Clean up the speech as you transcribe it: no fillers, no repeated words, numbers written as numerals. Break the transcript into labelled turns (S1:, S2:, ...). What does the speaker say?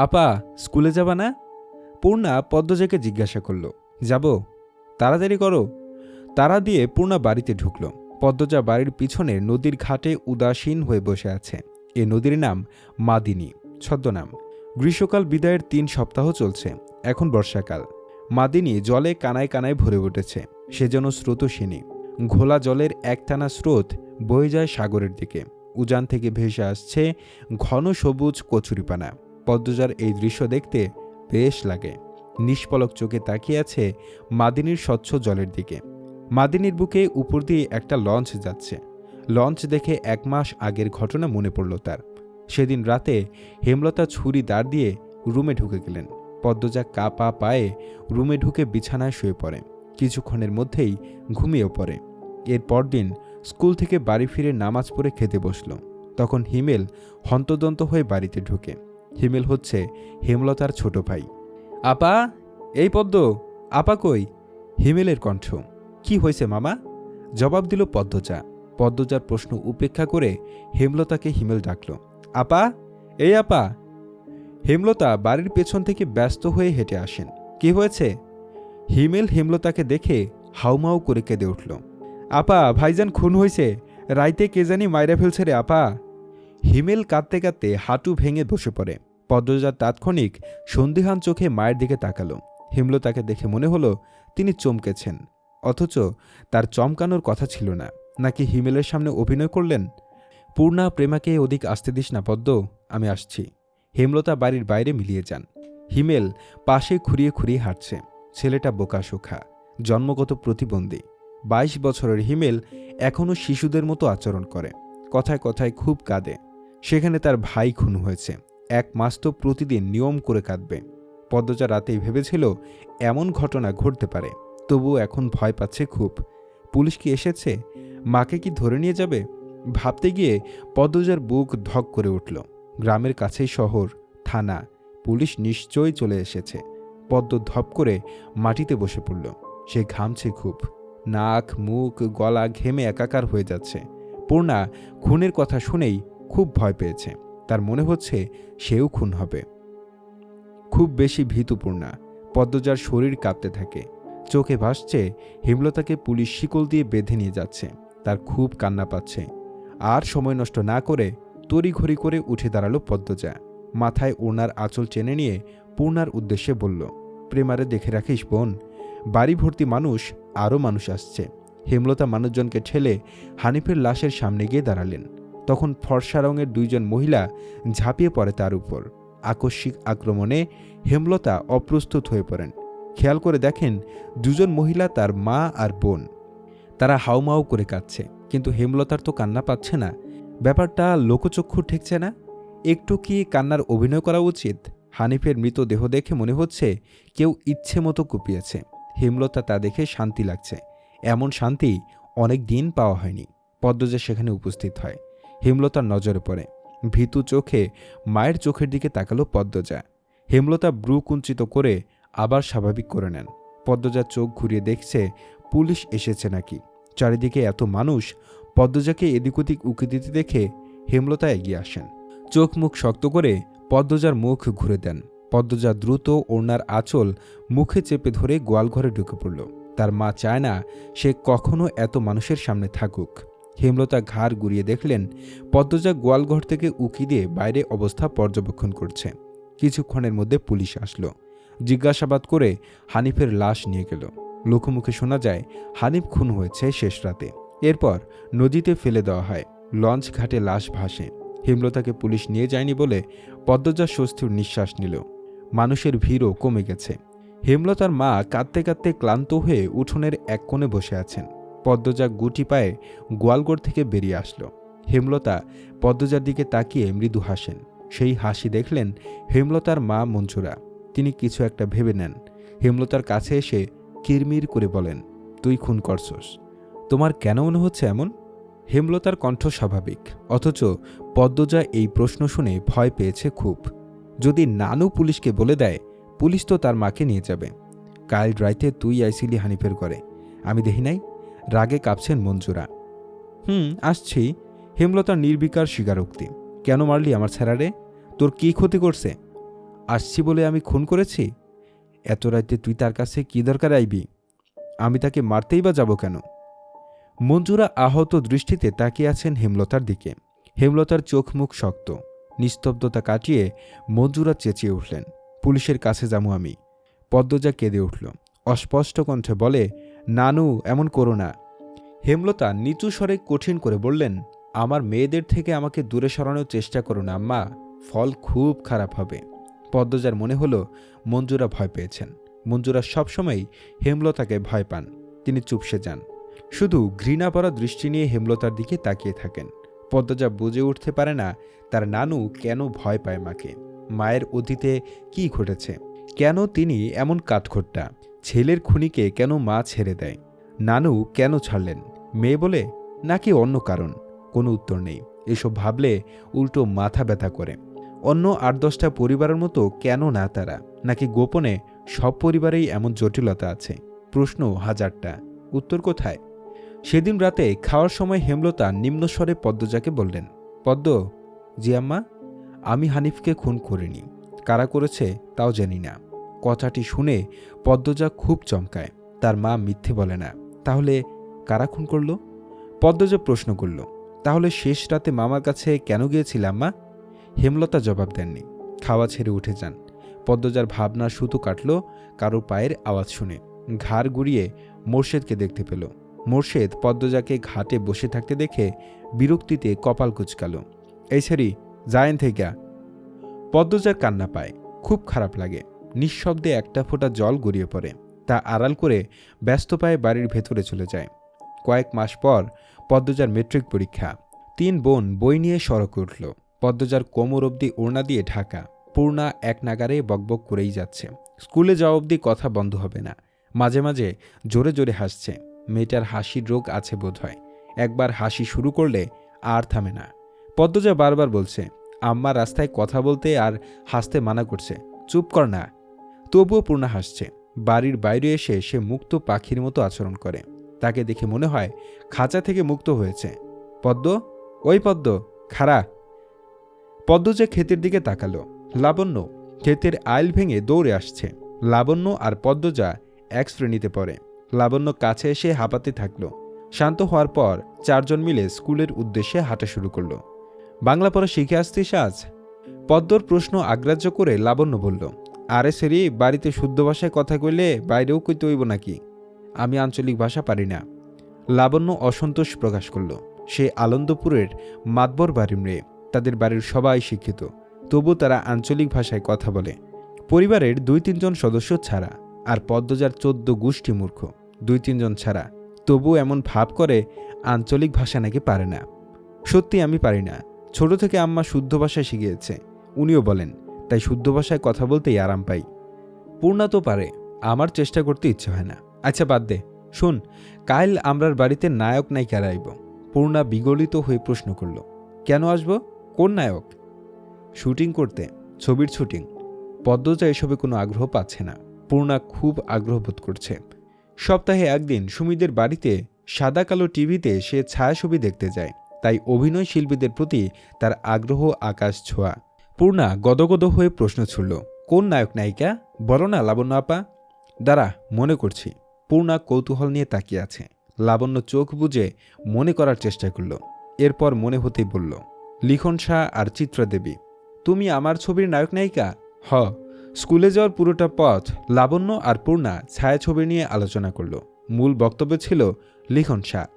S1: আপা, স্কুলে যাবা না? পূর্ণা পদ্মজাকে জিজ্ঞাসা করল। যাব, তাড়াতাড়ি করো। তাড়া দিয়ে পূর্ণা বাড়িতে ঢুকল। পদ্মজা বাড়ির পিছনে নদীর ঘাটে উদাসীন হয়ে বসে আছে। এ নদীর নাম মাদিনী, ছদ্মনাম। গ্রীষ্মকাল বিদায়ের 3 সপ্তাহ চলছে। এখন বর্ষাকাল। মাদিনী জলে কানায় কানায় ভরে উঠেছে। সে যেন স্রোতস্বিনী। ঘোলা জলের একটানা স্রোত বয়ে যায় সাগরের দিকে। উজান থেকে ভেসে আসছে ঘন সবুজ কচুরিপানা। পদ্মজার এই দৃশ্য দেখতে বেশ লাগে। নিষ্পলক চোখে তাকিয়ে আছে মাদিনীর স্বচ্ছ জলের দিকে। মাদিনীর বুকে উপর দিয়ে একটা লঞ্চ যাচ্ছে। লঞ্চ দেখে 1 মাস আগের ঘটনা মনে পড়ল তার। সেদিন রাতে হেমলতা ছুরি দাঁড় দিয়ে রুমে ঢুকে গেলেন। পদ্মজা কাপা পায়ে রুমে ঢুকে বিছানায় শুয়ে পড়ে। কিছুক্ষণের মধ্যেই ঘুমিয়েও পড়ে। এর পরদিন স্কুল থেকে বাড়ি ফিরে নামাজ পড়ে খেতে বসল। তখন হিমেল হন্তদন্ত হয়ে বাড়িতে ঢুকে। হিমেল হচ্ছে হেমলতার ছোট ভাই। আপা, এই পদ্ম, আপা কই? হিমেলের কণ্ঠ। কি হয়েছে মামা? জবাব দিল পদ্মজা। পদ্মজার প্রশ্ন উপেক্ষা করে হেমলতাকে হিমেল ডাকল। আপা, এই আপা। হেমলতা বাড়ির পেছন থেকে ব্যস্ত হয়ে হেঁটে আসেন। কি হয়েছে? হিমেল হেমলতাকে দেখে হাউমাউ করে কেঁদে উঠল। আপা, ভাইজান খুন হয়েছে। রাইতে কে জানি মাইরা ফেলছে রে আপা। হিমেল কাঁদতে কাঁদতে হাঁটু ভেঙে বসে পড়ে। পদ্মজা তাৎক্ষণিক সন্দিহান চোখে মায়ের দিকে তাকালো। হেমলতাকে দেখে মনে হলো তিনি চমকেছেন, অথচ তার চমকানোর কথা ছিল না। নাকি হিমেলের সামনে অভিনয় করলেন? পূর্ণা, প্রেমাকে ওদিক আসতে দিস না পদ্ম, আমি আসছি। হেমলতা বাড়ির বাইরে মিলিয়ে যান। হিমেল পাশে খুঁড়িয়ে খুঁড়িয়ে হাঁটছে। ছেলেটা বোকাশোখা, জন্মগত প্রতিবন্ধী। 22 বছরের হিমেল এখনও শিশুদের মতো আচরণ করে। কথায় কথায় খুব কাঁদে। সেখানে তার ভাই খুন হয়েছে। 1 মাস তো প্রতিদিন নিয়ম করে কাঁদবে। পদ্মজা রাতেই ভেবেছিল এমন ঘটনা ঘটতে পারে, তবুও এখন ভয় পাচ্ছে খুব। পুলিশ কি এসেছে? মাকে কি ধরে নিয়ে যাবে? ভাবতে গিয়ে পদ্মজার বুক ধক করে উঠল। গ্রামের কাছেই শহর, থানা, পুলিশ নিশ্চয়ই চলে এসেছে। পদ্ম ধপ করে মাটিতে বসে পড়ল। সে ঘামছে খুব। নাক, মুখ, গলা ঘেমে একাকার হয়ে যাচ্ছে। পূর্ণা খুনের কথা শুনেই খুব ভয় পেয়েছে। তার মনে হচ্ছে সেও খুন হবে। খুব বেশি ভীতু পূর্ণা। পদ্মজার শরীর কাঁপতে থাকে। চোখে ভাসছে হেমলতাকে পুলিশ শিকল দিয়ে বেঁধে নিয়ে যাচ্ছে। তার খুব কান্না পাচ্ছে। আর সময় নষ্ট না করে তড়িঘড়ি করে উঠে দাঁড়ালো পদ্মজা। মাথায় ওড়নার আঁচল টেনে নিয়ে পূর্ণার উদ্দেশ্যে বলল, প্রেমারে দেখে রাখিস বোন, বাড়ি ভর্তি মানুষ, আরও মানুষ আসছে। হেমলতা মানুষজনকে ঠেলে হানিফের লাশের সামনে গিয়ে দাঁড়ালেন। তখন ফর্সা রঙের 2 জন মহিলা ঝাঁপিয়ে পড়ে তার উপর। আকস্মিক আক্রমণে হেমলতা অপ্রস্তুত হয়ে পড়েন। খেয়াল করে দেখেন 2 জন মহিলা তার মা আর বোন। তারা হাউমাউ করে কাঁদছে, কিন্তু হেমলতার তো কান্না পাচ্ছে না। ব্যাপারটা লোকচক্ষু ঠেকছে না। একটু কি কান্নার অভিনয় করা উচিত? হানিফের মৃতদেহ দেখে মনে হচ্ছে কেউ ইচ্ছে মতো কুপিয়েছে। হেমলতা তা দেখে শান্তি লাগছে। এমন শান্তি অনেক দিন পাওয়া হয়নি। পদ্মজা সেখানে উপস্থিত হয়। হেমলতার নজরে পড়ে। ভীতু চোখে মায়ের চোখের দিকে তাকালো পদ্মজা। হেমলতা ব্রু কুঞ্চিত করে আবার স্বাভাবিক করে নেন। পদ্মজা চোখ ঘুরিয়ে দেখছে পুলিশ এসেছে নাকি। চারিদিকে এত মানুষ। পদ্মজাকে এদিক ওদিক উঁকি দিতে দেখে হেমলতা এগিয়ে আসেন। চোখ মুখ শক্ত করে পদ্মজার মুখ ঘুরে দেন। পদ্মজা দ্রুত ওড়নার আঁচল মুখে চেপে ধরে গোয়ালঘরে ঢুকে পড়ল। তার মা চায় না সে কখনো এত মানুষের সামনে থাকুক। হেমলতা ঘাড় ঘুরিয়ে দেখলেন পদ্মজা গোয়ালঘর থেকে উঁকি দিয়ে বাইরে অবস্থা পর্যবেক্ষণ করছে। কিছুক্ষণের মধ্যে পুলিশ আসলো। জিজ্ঞাসাবাদ করে হানিফের লাশ নিয়ে গেল। লোকমুখে শোনা যায় হানিফ খুন হয়েছে শেষ রাতে। এরপর নদীতে ফেলে দেওয়া হয়। লঞ্চ ঘাটে লাশ ভাসে। হেমলতাকে পুলিশ নিয়ে যায়নি বলে পদ্মজা স্বস্তির নিঃশ্বাস নিল। মানুষের ভিড়ও কমে গেছে। হেমলতার মা কাঁদতে কাঁদতে ক্লান্ত হয়ে উঠোনের এক কোণে বসে আছেন। পদ্মজা গুটি পায়ে গোয়ালঘর থেকে বেরিয়ে আসলো। হেমলতা পদ্মজার দিকে তাকিয়ে মৃদু হাসেন। সেই হাসি দেখলেন হেমলতার মা মঞ্জুরা। তিনি কিছু একটা ভেবে নেন। হেমলতার কাছে এসে কিরমির করে বলেন, তুই খুন করছস। তোমার কেন মনে হচ্ছে এমন? হেমলতার কণ্ঠ স্বাভাবিক, অথচ পদ্মজা এই প্রশ্ন শুনে ভয় পেয়েছে খুব। যদি নানু পুলিশকে বলে দেয়, পুলিশ তো তার মাকে নিয়ে যাবে। কাল রাইতে তুই আইসিলি হানিফের ঘরে, আমি দেখি নাই? রাগে কাঁপছেন মঞ্জুরা। আসছি। হেমলতার নির্বিকার স্বীকারোক্তি। কেন মারলি আমার ছেড়ারে? তোর কি ক্ষতি করছে? আসছি বলে আমি খুন করেছি? এত রাতে তুই তার কাছে কি দরকার আইবি? আমি তাকে মারতেই বা যাব কেন? মঞ্জুরা আহত দৃষ্টিতে তাকিয়ে আছেন হেমলতার দিকে। হেমলতার চোখ মুখ শক্ত। নিস্তব্ধতা কাটিয়ে মঞ্জুরা চেঁচিয়ে উঠলেন, পুলিশের কাছে যাবো আমি। পদ্মজা কেঁদে উঠল। অস্পষ্ট কণ্ঠে বলে, নানু, এমন করো না। হেমলতা নিচু স্বরে কঠিন করে বললেন, আমার মেয়েদের থেকে আমাকে দূরে সরানোর চেষ্টা করো না আম্মা, ফল খুব খারাপ হবে। পদ্মজার মনে হলো মঞ্জুরা ভয় পেয়েছেন। মঞ্জুরা সবসময় হেমলতাকে ভয় পান। তিনি চুপসে যান, শুধু ঘৃণা ভরা দৃষ্টি নিয়ে হেমলতার দিকে তাকিয়ে থাকেন। পদ্মজা বুঝে উঠতে পারে না তার নানু কেন ভয় পায় মাকে। মায়ের অতীতে কি ঘটেছে? কেন তিনি এমন কাঠখোট্টা? ছেলের খুনিকে কেন মা ছেড়ে দেয়? নানু কেন ছাড়লেন? মেয়ে বলে নাকি অন্য কারণ? কোনো উত্তর নেই। এসব ভাবলে উল্টো মাথা ব্যথা করে। অন্য ৮-১০টা পরিবারের মতো কেন না তারা? নাকি গোপনে সব পরিবারেই এমন জটিলতা আছে? প্রশ্ন হাজারটা, উত্তর কোথায়? সেদিন রাতে খাওয়ার সময় হেমলতা নিম্নস্বরে পদ্মজাকে বললেন, পদ্ম, জি আম্মা, আমি হানিফকে খুন করিনি। কারা করেছে তাও জানি না। কথাটি শুনে পদ্মজা খুব চমকায়। তার মা মিথ্যে বলে না। তাহলে কারা খুন করল? পদ্মজা প্রশ্ন করল, তাহলে শেষ রাতে মামার কাছে কেন গিয়েছিলাম মা? হেমলতা জবাব দেননি। খাওয়া ছেড়ে উঠে যান। পদ্মজার ভাবনার সুতো কাটল কারো পায়ের আওয়াজ শুনে। ঘাড় ঘুরিয়ে মোর্শেদকে দেখতে পেল। মোর্শেদ পদ্মজাকে ঘাটে বসে থাকতে দেখে বিরক্তিতে কপাল কুঁচকাল। এই ছেড়ি, যায়েন থেকে। পদ্মজার কান্না পায়, খুব খারাপ লাগে। নিঃশব্দে একটা ফোঁটা জল গড়িয়ে পড়ে। তা আড়াল করে ব্যস্ত পায়ে বাড়ির ভেতরে চলে যায়। কয়েক মাস পর পদ্মজার মেট্রিক পরীক্ষা। ৩ বোন বই নিয়ে সড়কে উঠল। পদ্মজার কোমর অবধি ওড়না দিয়ে ঢাকা। পূর্ণা এক নাগারে বকবক করেই যাচ্ছে। স্কুলে যাওয়া অবধি কথা বন্ধ হবে না। মাঝে মাঝে জোরে জোরে হাসছে। মেয়েটার হাসির রোগ আছে বোধহয়। একবার হাসি শুরু করলে আর থামে না। পদ্মজা বারবার বলছে, আম্মা রাস্তায় কথা বলতে আর হাসতে মানা করছে, চুপ কর না। তবুও পূর্ণা হাসছে। বাড়ির বাইরে এসে সে মুক্ত পাখির মতো আচরণ করে। তাকে দেখে মনে হয় খাঁচা থেকে মুক্ত হয়েছে। পদ্ম, ওই পদ্ম, খাড়া। পদ্মজা ক্ষেতের দিকে তাকালো। লাবণ্য ক্ষেতের আইল ভেঙে দৌড়ে আসছে। লাবণ্য আর পদ্মজা এক শ্রেণীতে পড়ে। লাবণ্য কাছে এসে হাঁপাতে থাকলো। শান্ত হওয়ার পর 4 জন মিলে স্কুলের উদ্দেশ্যে হাঁটা শুরু করলো। বাংলা পড়া শিখে আসতিস আজ? পদ্মর প্রশ্ন আগ্রাহ্য করে লাবণ্য বলল, আরে সেরি, বাড়িতে শুদ্ধ ভাষায় কথা কইলে বাইরেও কইতে হইব নাকি? আমি আঞ্চলিক ভাষা পারি না। লাবণ্য অসন্তোষ প্রকাশ করল। সে আনন্দপুরের মাতবর বাড়ির মেয়ে। তাদের বাড়ির সবাই শিক্ষিত, তবু তারা আঞ্চলিক ভাষায় কথা বলে। পরিবারের 2-3 জন সদস্য ছাড়া। আর পদ্মজার 14 গোষ্ঠী মূর্খ। 2-3 জন ছাড়া, তবু এমন ভাব করে আঞ্চলিক ভাষা নাকি পারে না। সত্যি আমি পারি না। ছোট থেকে আম্মা শুদ্ধ ভাষায় শিখিয়েছে, উনিও বলেন, তাই শুদ্ধ ভাষায় কথা বলতেই আরাম পাই। পূর্ণা তো পারে, আমার চেষ্টা করতে ইচ্ছে হয় না। আচ্ছা বাদ দে, শুন, কাল আমরার বাড়িতে নায়ক নায়িকারা আইব। পূর্ণা বিগলিত হয়ে প্রশ্ন করল, কেন আসবো? কোন নায়ক? শুটিং করতে, ছবির শুটিং। পদ্মজা এসবে কোনো আগ্রহ পাচ্ছে না। পূর্ণা খুব আগ্রহ বোধ করছে। সপ্তাহে একদিন সুমিদের বাড়িতে সাদা কালো টিভিতে সে ছায়াছবি দেখতে যায়। তাই অভিনয় শিল্পীদের প্রতি তার আগ্রহ আকাশ ছোঁয়া। পূর্ণা গদগদ হয়ে প্রশ্ন ছুড়ল, কোন নায়ক নায়িকা বলো না লাবণ্য আপা? দাঁড়া, মনে করছি। পূর্ণা কৌতূহল নিয়ে তাকিয়ে আছে। লাবণ্য চোখ বুজে মনে করার চেষ্টা করল। এরপর মনে হতেই বলল, লিখন শাহ আর চিত্রা দেবী। তুমি আমার ছবির নায়ক নায়িকা? হ। স্কুলে যাওয়ার পুরোটা পথ লাবণ্য আর পূর্ণা ছায়াছবি নিয়ে আলোচনা করল। মূল বক্তব্য ছিল লিখন শাহ।